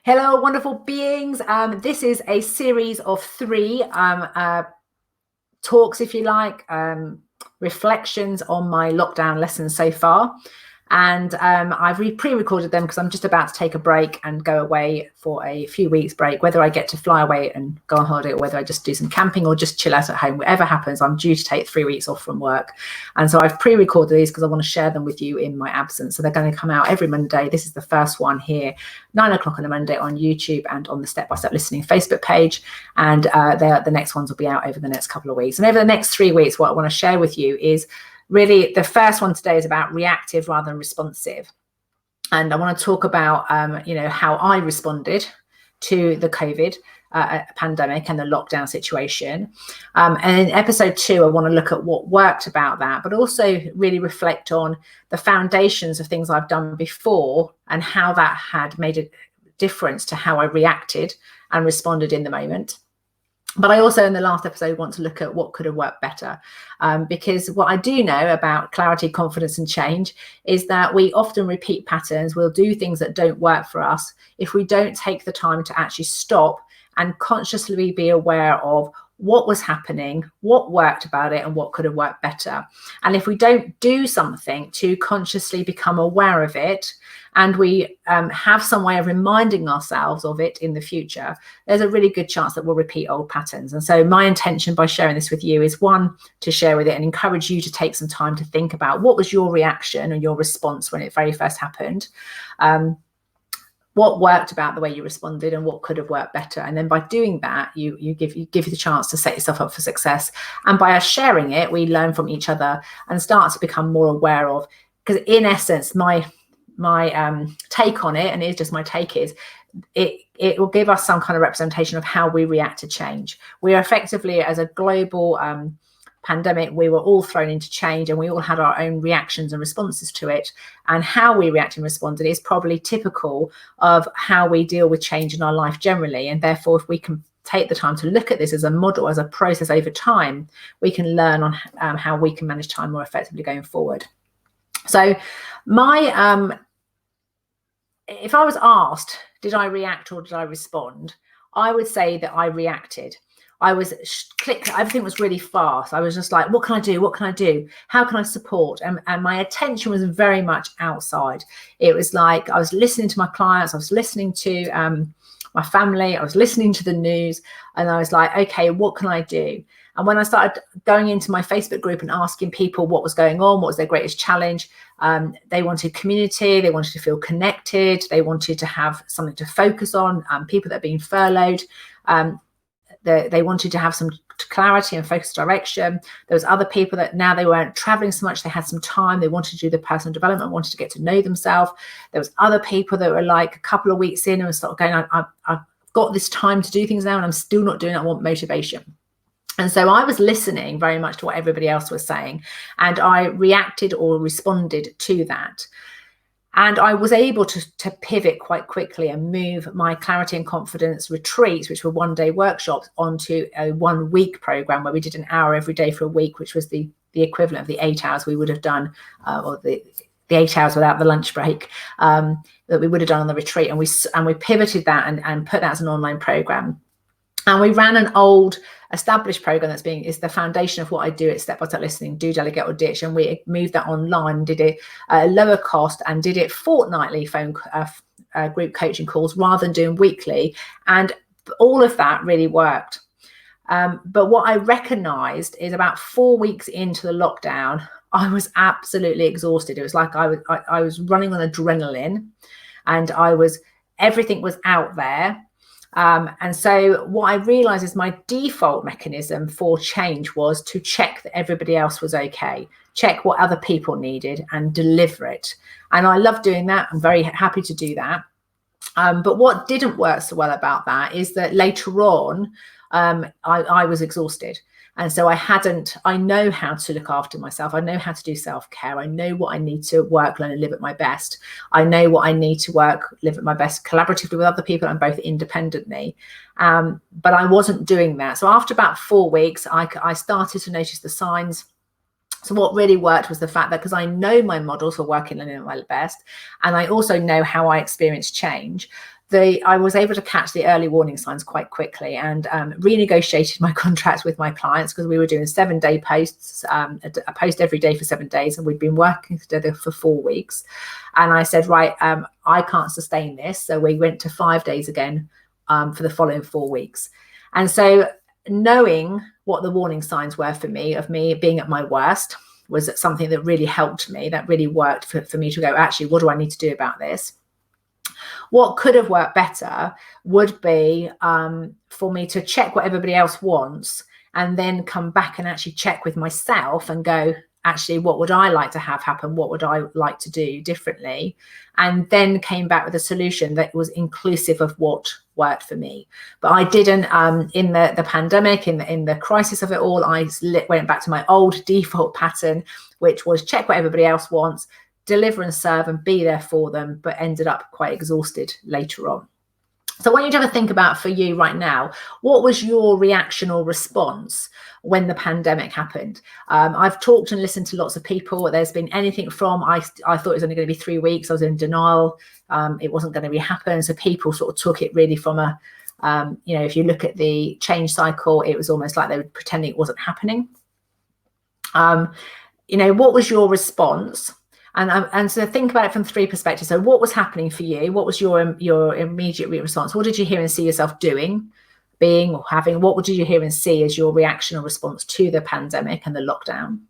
Hello, wonderful beings. This is a series of three talks, if you like, reflections on my lockdown lessons so far. And I've pre-recorded them because I'm just about to take a break and go away for a few weeks break, whether I get to fly away and go on holiday or whether I just do some camping or just chill out at home. Whatever happens, I'm due to take 3 weeks off from work. And so I've pre-recorded these because I want to share them with you in my absence. So they're going to come out every Monday. This is the first one here, 9 o'clock on a Monday on YouTube and on the Step by Step Listening Facebook page. And the next ones will be out over the next couple of weeks. And over the next 3 weeks, what I want to share with you is really, the first one today is about reactive rather than responsive. And I want to talk about, how I responded to the COVID pandemic and the lockdown situation. And in episode 2, I want to look at what worked about that, but also really reflect on the foundations of things I've done before and how that had made a difference to how I reacted and responded in the moment. But I also, in the last episode, want to look at what could have worked better. Because what I do know about clarity, confidence, and change is that we often repeat patterns. We'll do things that don't work for us if we don't take the time to actually stop and consciously be aware of what was happening, what worked about it, and what could have worked better. And if we don't do something to consciously become aware of it, and we have some way of reminding ourselves of it in the future, there's a really good chance that we'll repeat old patterns. And so my intention by sharing this with you is, one, to share with it and encourage you to take some time to think about what was your reaction and your response when it very first happened. What worked about the way you responded and what could have worked better. And then by doing that, you give you the chance to set yourself up for success. And by us sharing it, we learn from each other and start to become more aware of, because in essence, my take on it, and it's just my take, is it will give us some kind of representation of how we react to change. We are effectively, as a global pandemic, we were all thrown into change and we all had our own reactions and responses to it. And how we react and responded is probably typical of how we deal with change in our life generally. And therefore, if we can take the time to look at this as a model, as a process over time, we can learn on how we can manage time more effectively going forward. So if I was asked, did I react or did I respond? I would say that I reacted. I was everything was really fast. I was just like, what can I do? What can I do? How can I support? And my attention was very much outside. It was like I was listening to my clients. I was listening to my family. I was listening to the news. And I was like, okay, what can I do? And when I started going into my Facebook group and asking people what was going on, what was their greatest challenge, they wanted community, they wanted to feel connected, they wanted to have something to focus on, people that are being furloughed, they wanted to have some clarity and focused direction. There was other people that now they weren't traveling so much, they had some time, they wanted to do the personal development, wanted to get to know themselves. There was other people that were like a couple of weeks in and started going, I've got this time to do things now and I'm still not doing it, I want motivation. And so I was listening very much to what everybody else was saying, and I reacted or responded to that. And I was able to pivot quite quickly and move my clarity and confidence retreats, which were one-day workshops, onto a 1-week program where we did an hour every day for a week, which was the equivalent of the 8 hours we would have done, or the 8 hours without the lunch break, that we would have done on the retreat. And we pivoted that and put that as an online program. And we ran an old established program is the foundation of what I do at Step by Step Listening, Do, Delegate or Ditch. And we moved that online, did it at a lower cost and did it fortnightly phone group coaching calls rather than doing weekly. And all of that really worked. But what I recognized is about 4 weeks into the lockdown, I was absolutely exhausted. It was like I was running on adrenaline and everything was out there. And so what I realized is my default mechanism for change was to check that everybody else was okay, check what other people needed and deliver it. And I love doing that. I'm very happy to do that. But what didn't work so well about that is that later on, I was exhausted. And so I know how to look after myself. I know how to do self-care. I know what I need to work, learn and live at my best. I know what I need to work, live at my best collaboratively with other people and both independently. But I wasn't doing that. So after about 4 weeks, I started to notice the signs. So what really worked was the fact that because I know my models for working and living at my best, and I also know how I experience change, I was able to catch the early warning signs quite quickly, and renegotiated my contracts with my clients, because we were doing 7-day posts, a post every day for 7 days, and we'd been working together for 4 weeks. And I said, right, I can't sustain this. So we went to 5 days again for the following 4 weeks. And so knowing what the warning signs were for me, of me being at my worst, was something that really helped me, that really worked for me to go, actually, what do I need to do about this? What could have worked better would be for me to check what everybody else wants, and then come back and actually check with myself and go, actually, what would I like to have happen? What would I like to do differently? And then came back with a solution that was inclusive of what worked for me. But I didn't, in the pandemic, in the crisis of it all, I went back to my old default pattern, which was check what everybody else wants, deliver and serve and be there for them, but ended up quite exhausted later on. So I want you to have a think about, for you right now, what was your reaction or response when the pandemic happened? I've talked and listened to lots of people. There's been anything from, I thought it was only going to be 3 weeks. I was in denial. It wasn't going to be happen. So people sort of took it really from a, if you look at the change cycle, it was almost like they were pretending it wasn't happening. What was your response? And so think about it from 3 perspectives. So what was happening for you? What was your immediate response? What did you hear and see yourself doing, being, or having? What did you hear and see as your reaction or response to the pandemic and the lockdown?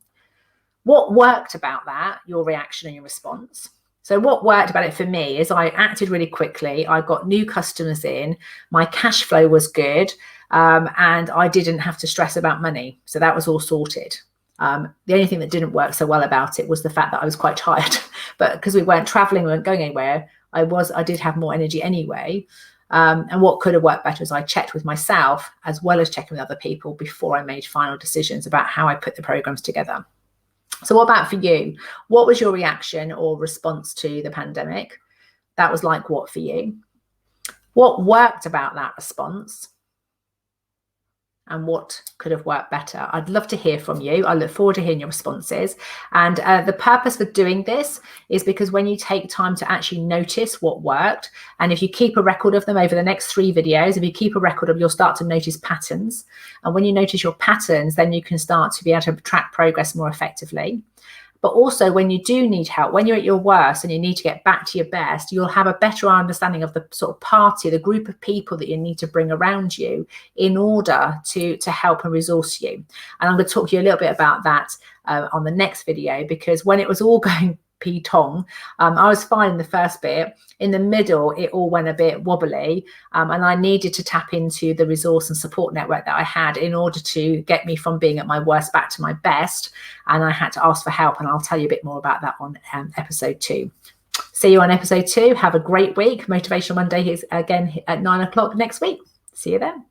What worked about that, your reaction and your response? So what worked about it for me is I acted really quickly. I got new customers in. My cash flow was good. And I didn't have to stress about money. So that was all sorted. The only thing that didn't work so well about it was the fact that I was quite tired, but because we weren't traveling, we weren't going anywhere, I did have more energy anyway. And what could have worked better is I checked with myself as well as checking with other people before I made final decisions about how I put the programs together. So what about for you? What was your reaction or response to the pandemic? That was like what for you? What worked about that response? And what could have worked better? I'd love to hear from you. I look forward to hearing your responses. And the purpose for doing this is because when you take time to actually notice what worked, and if you keep a record of them over the next 3 videos, if you keep a record of, you'll start to notice patterns. And when you notice your patterns, then you can start to be able to track progress more effectively. But also when you do need help, when you're at your worst and you need to get back to your best, you'll have a better understanding of the sort of party, the group of people that you need to bring around you in order to help and resource you. And I'm going to talk to you a little bit about that on the next video, because when it was all going P-tong, I was fine in the first bit. In the middle, it all went a bit wobbly, and I needed to tap into the resource and support network that I had in order to get me from being at my worst back to my best. And I had to ask for help, and I'll tell you a bit more about that on episode 2. See you on episode 2. Have a great week. Motivational Monday is again at 9 o'clock next week. See you then.